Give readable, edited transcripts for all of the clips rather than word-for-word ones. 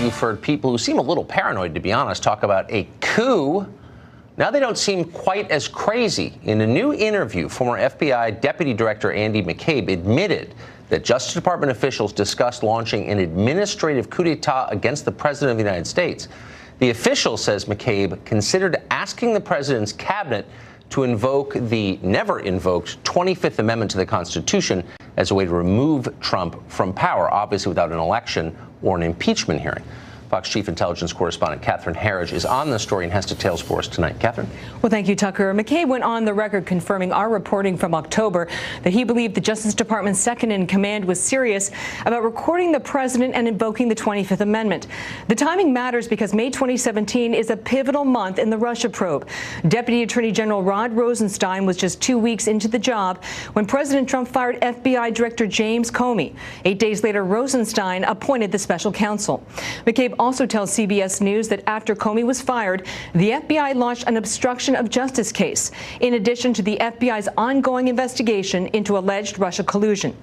You've heard people who seem a little paranoid, to be honest, talk about a coup. Now they don't seem quite as crazy. In a new interview, former FBI Deputy Director Andy McCabe admitted that Justice Department officials discussed launching an administrative coup d'etat against the President of the United States. The official, says McCabe, considered asking the president's cabinet to invoke the never-invoked 25th Amendment to the Constitution as a way to remove Trump from power, obviously without an election or an impeachment hearing. Fox Chief Intelligence Correspondent Herridge is on the story and has details for us tonight. Catherine? Well, thank you, Tucker. McCabe went on the record confirming our reporting from October that he believed the Justice Department's second-in-command was serious about recording the president and invoking the 25th Amendment. The timing matters because May 2017 is a pivotal month in the Russia probe. Deputy Attorney General Rod Rosenstein was just 2 weeks into the job when President Trump fired FBI Director James Comey. 8 days later, Rosenstein appointed the special counsel. McCabe also tells CBS News that after Comey was fired, the FBI launched an obstruction of justice case, in addition to the FBI's ongoing investigation into alleged Russia collusion.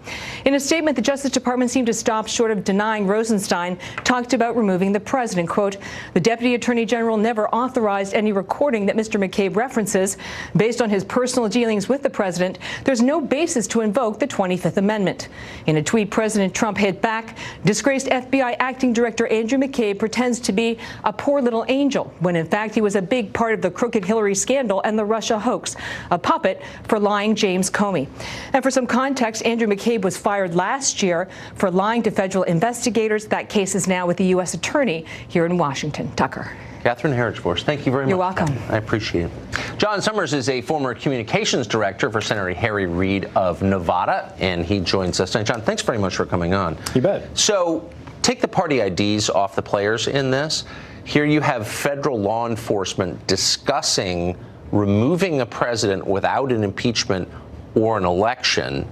In a statement, the Justice Department seemed to stop short of denying Rosenstein talked about removing the president. Quote, the Deputy Attorney General never authorized any recording that Mr. McCabe references. Based on his personal dealings with the president, there's no basis to invoke the 25th Amendment. In a tweet, President Trump hit back. Disgraced FBI Acting Director Andrew McCabe pretends to be a poor little angel, when in fact he was a big part of the crooked Hillary scandal and the Russia hoax, a puppet for lying James Comey. And for some context, Andrew McCabe was fired last year for lying to federal investigators. That case is now with the U.S. Attorney here in Washington. Tucker. Catherine Herridge for us. Thank you very much. You're welcome. I appreciate it. John Summers is a former communications director for Senator Harry Reid of Nevada, and he joins us tonight. John, thanks very much for coming on. You bet. So, take the party IDs off the players in this. Here you have federal law enforcement discussing removing a president without an impeachment or an election.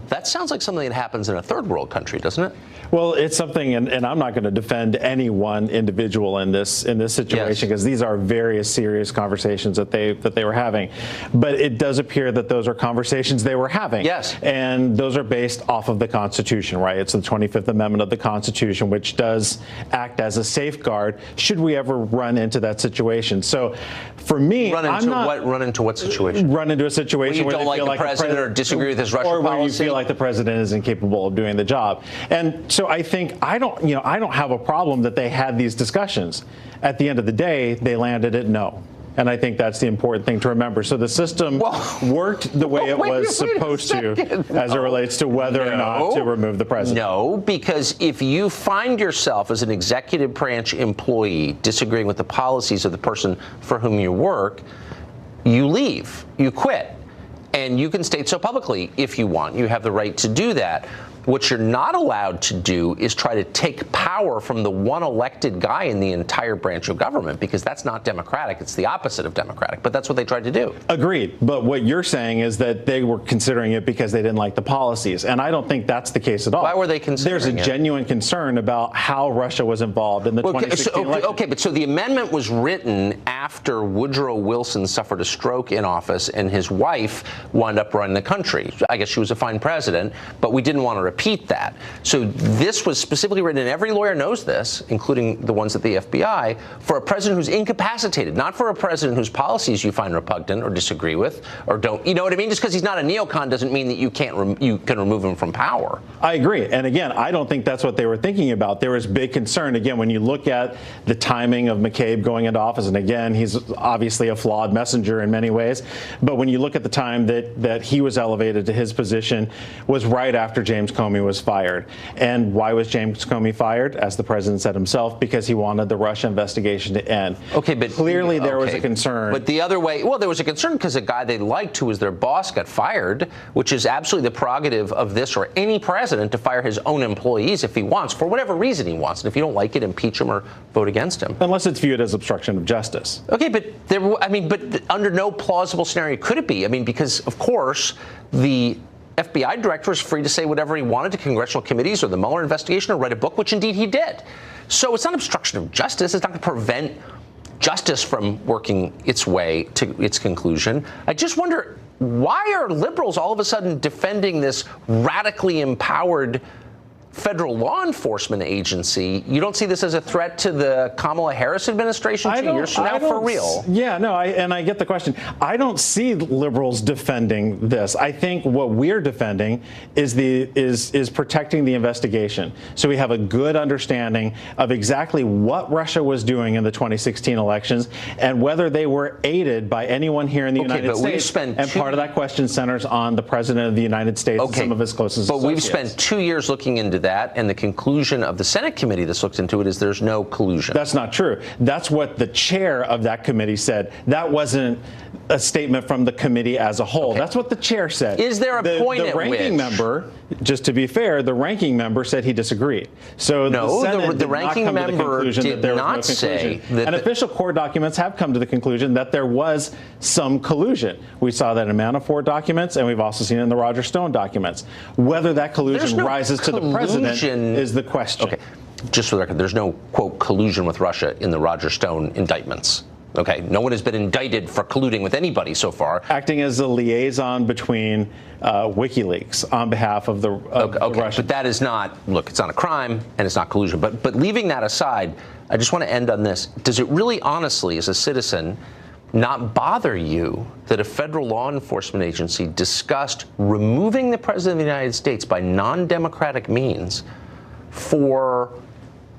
That sounds like something that happens in a third world country, doesn't it? Well, it's something, and I'm not going to defend any one individual in this situation, because these are very serious conversations that they were having. But it does appear that those are conversations they were having. Yes. And those are based off of the Constitution, right? It's the 25th Amendment of the Constitution, which does act as a safeguard should we ever run into that situation. So, for me, run into what situation? Run into a situation where you where don't like the president or disagree with his Russia policy, or where you feel like the president is incapable of doing the job. And so I think I don't have a problem that they had these discussions. At the end of the day, they landed at no. And I think that's the important thing to remember. So the system worked the way it was supposed to as it relates to whether or not to remove the president. No, because if you find yourself as an executive branch employee disagreeing with the policies of the person for whom you work, you leave, you quit. And you can state so publicly if you want. You have the right to do that. What you're not allowed to do is try to take power from the one elected guy in the entire branch of government, because that's not democratic. It's the opposite of democratic. But that's what they tried to do. Agreed. But what you're saying is that they were considering it because they didn't like the policies. And I don't think that's the case at all. Why were they considering it? There's a genuine concern about how Russia was involved in the 2016 election. Okay, but so the amendment was written after Woodrow Wilson suffered a stroke in office and his wife wound up running the country. I guess she was a fine president, but we didn't want to repeat that. So this was specifically written, and every lawyer knows this, including the ones at the FBI, for a president who's incapacitated, not for a president whose policies you find repugnant or disagree with or don't. You know what I mean? Just because he's not a neocon doesn't mean that you can remove him from power. I agree. And again, I don't think that's what they were thinking about. There was big concern. Again, when you look at the timing of McCabe going into office, and again, he's obviously a flawed messenger in many ways, but when you look at the time that he was elevated to his position was right after James Comey was fired. And why was James Comey fired? As the president said himself, because he wanted the Russia investigation to end. Okay, but clearly there was a concern. But the other way, well, there was a concern because a guy they liked who was their boss got fired, which is absolutely the prerogative of this or any president to fire his own employees if he wants, for whatever reason he wants. And if you don't like it, impeach him or vote against him. Unless it's viewed as obstruction of justice. Okay, but but under no plausible scenario could it be. I mean, because of course the FBI director is free to say whatever he wanted to congressional committees or the Mueller investigation or write a book, which indeed he did. So it's not obstruction of justice. It's not going to prevent justice from working its way to its conclusion. I just wonder, why are liberals all of a sudden defending this radically empowered federal law enforcement agency, you don't see this as a threat to the Kamala Harris administration 2 years from now, for real? Yeah, no, and I get the question. I don't see liberals defending this. I think what we're defending is protecting the investigation. So we have a good understanding of exactly what Russia was doing in the 2016 elections and whether they were aided by anyone here in the United States. And part of that question centers on the President of the United States and some of his closest associates. But we've spent 2 years looking into that, and the conclusion of the Senate committee that's looked into it is there's no collusion. That's not true. That's what the chair of that committee said. That wasn't a statement from the committee as a whole. That's what the chair said. Is there a point at which the ranking member, just to be fair, the ranking member said he disagreed. So the ranking member did not say that. And official court documents have come to the conclusion that there was some collusion. We saw that in Manafort documents, and we've also seen it in the Roger Stone documents. Whether that collusion rises to the president is the question. Okay, just for the record, there's no, quote, collusion with Russia in the Roger Stone indictments. Okay, no one has been indicted for colluding with anybody so far. Acting as a liaison between WikiLeaks on behalf of the Russians. But that is not, look, it's not a crime and it's not collusion. But leaving that aside, I just want to end on this. Does it really honestly, as a citizen, not bother you that a federal law enforcement agency discussed removing the President of the United States by non-democratic means for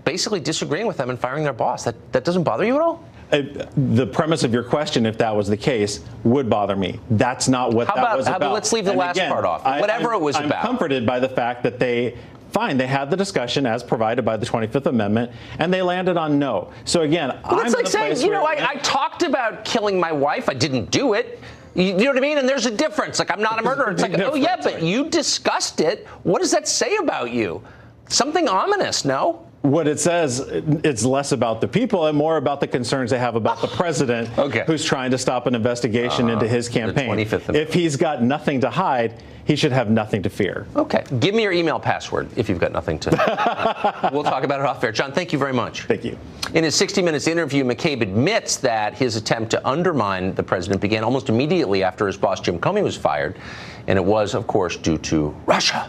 basically disagreeing with them and firing their boss? That doesn't bother you at all? The premise of your question, if that was the case, would bother me. That's not what that was about. Let's leave the last part off. Whatever it was about. I'm comforted by the fact that they had the discussion as provided by the 25th Amendment, and they landed on no. So again, it's like saying, I talked about killing my wife. I didn't do it. You know what I mean? And there's a difference. Like, I'm not a murderer. It's like, oh yeah, but you discussed it. What does that say about you? Something ominous, no? What it says, it's less about the people and more about the concerns they have about the president, who's trying to stop an investigation into his campaign. If he's got nothing to hide, he should have nothing to fear. Okay. Give me your email password if you've got nothing to. We'll talk about it off air. John, thank you very much. Thank you. In his 60 Minutes interview, McCabe admits that his attempt to undermine the president began almost immediately after his boss, Jim Comey, was fired. And it was, of course, due to Russia.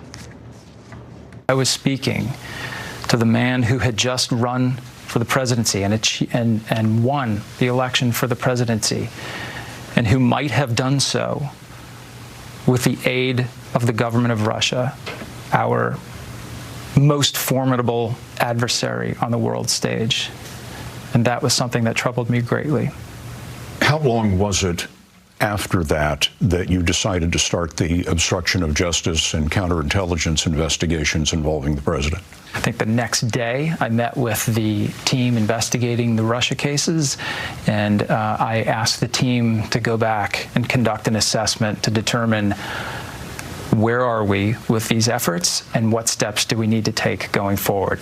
I was speaking to the man who had just run for the presidency and won the election for the presidency, and who might have done so with the aid of the government of Russia, our most formidable adversary on the world stage. And that was something that troubled me greatly. How long was it after that you decided to start the obstruction of justice and counterintelligence investigations involving the president? I think the next day I met with the team investigating the Russia cases, and I asked the team to go back and conduct an assessment to determine where are we with these efforts and what steps do we need to take going forward.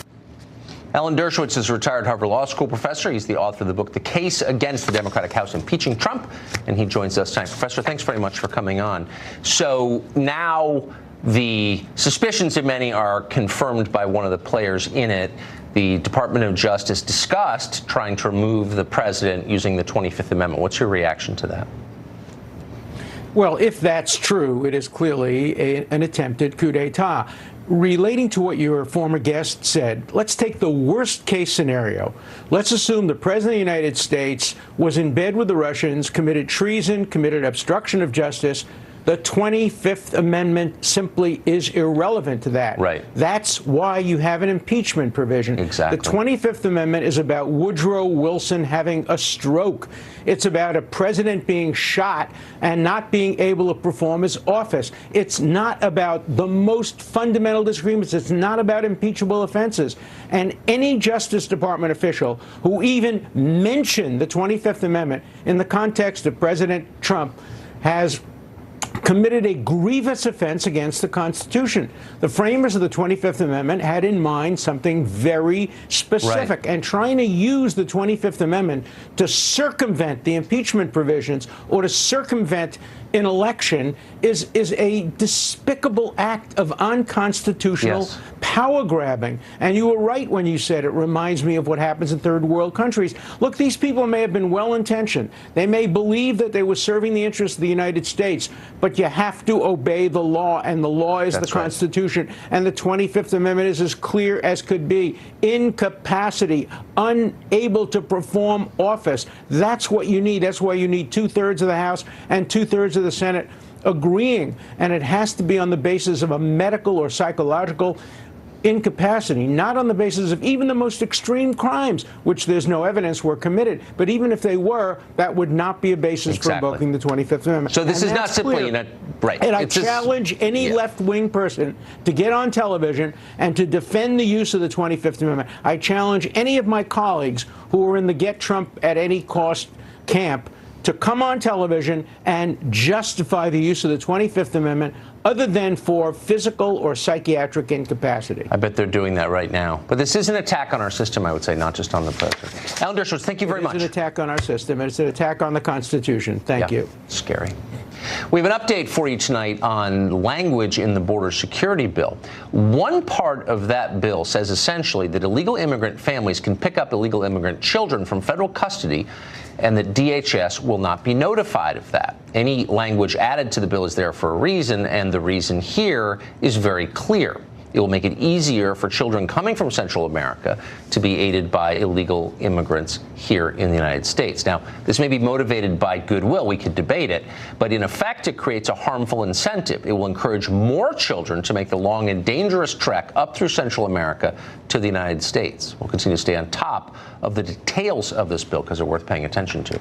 Alan Dershowitz is a retired Harvard Law School professor. He's the author of the book, The Case Against the Democratic House Impeaching Trump, and he joins us tonight. Professor, thanks very much for coming on. So now the suspicions of many are confirmed by one of the players in it. The Department of Justice discussed trying to remove the president using the 25th Amendment. What's your reaction to that? Well, if that's true, it is clearly an attempted coup d'etat. Relating to what your former guest said, let's take the worst case scenario. Let's assume the President of the United States was in bed with the Russians, committed treason, committed obstruction of justice. The 25th Amendment simply is irrelevant to that. Right. That's why you have an impeachment provision. Exactly. The 25th Amendment is about Woodrow Wilson having a stroke. It's about a president being shot and not being able to perform his office. It's not about the most fundamental disagreements. It's not about impeachable offenses. And any Justice Department official who even mentioned the 25th Amendment in the context of President Trump has committed a grievous offense against the Constitution. The framers of the 25th Amendment had in mind something very specific, and trying to use the 25th Amendment to circumvent the impeachment provisions or to circumvent an election is a despicable act of unconstitutional power grabbing. And you were right when you said it reminds me of what happens in third world countries. Look, these people may have been well-intentioned. They may believe that they were serving the interests of the United States, but you have to obey the law, and the law is the Constitution. And the 25th Amendment is as clear as could be. Incapacity, unable to perform office. That's what you need. That's why you need 2/3 of the House and 2/3 of the Senate agreeing. And it has to be on the basis of a medical or psychological incapacity, not on the basis of even the most extreme crimes, which there's no evidence were committed. But even if they were, that would not be a basis for invoking the 25th Amendment. So this is not simply, right. And I challenge any left-wing person to get on television and to defend the use of the 25th Amendment. I challenge any of my colleagues who are in the get Trump at any cost camp to come on television and justify the use of the 25th Amendment other than for physical or psychiatric incapacity. I bet they're doing that right now. But this is an attack on our system, I would say, not just on the president. Alan Dershowitz, thank you very much. It's an attack on our system, and it's an attack on the Constitution. Thank you. Scary. We have an update for you tonight on language in the border security bill. One part of that bill says essentially that illegal immigrant families can pick up illegal immigrant children from federal custody, and that DHS will not be notified of that. Any language added to the bill is there for a reason, and the reason here is very clear. It will make it easier for children coming from Central America to be aided by illegal immigrants here in the United States. Now, this may be motivated by goodwill. We could debate it. But in effect, it creates a harmful incentive. It will encourage more children to make the long and dangerous trek up through Central America to the United States. We'll continue to stay on top of the details of this bill because they're worth paying attention to.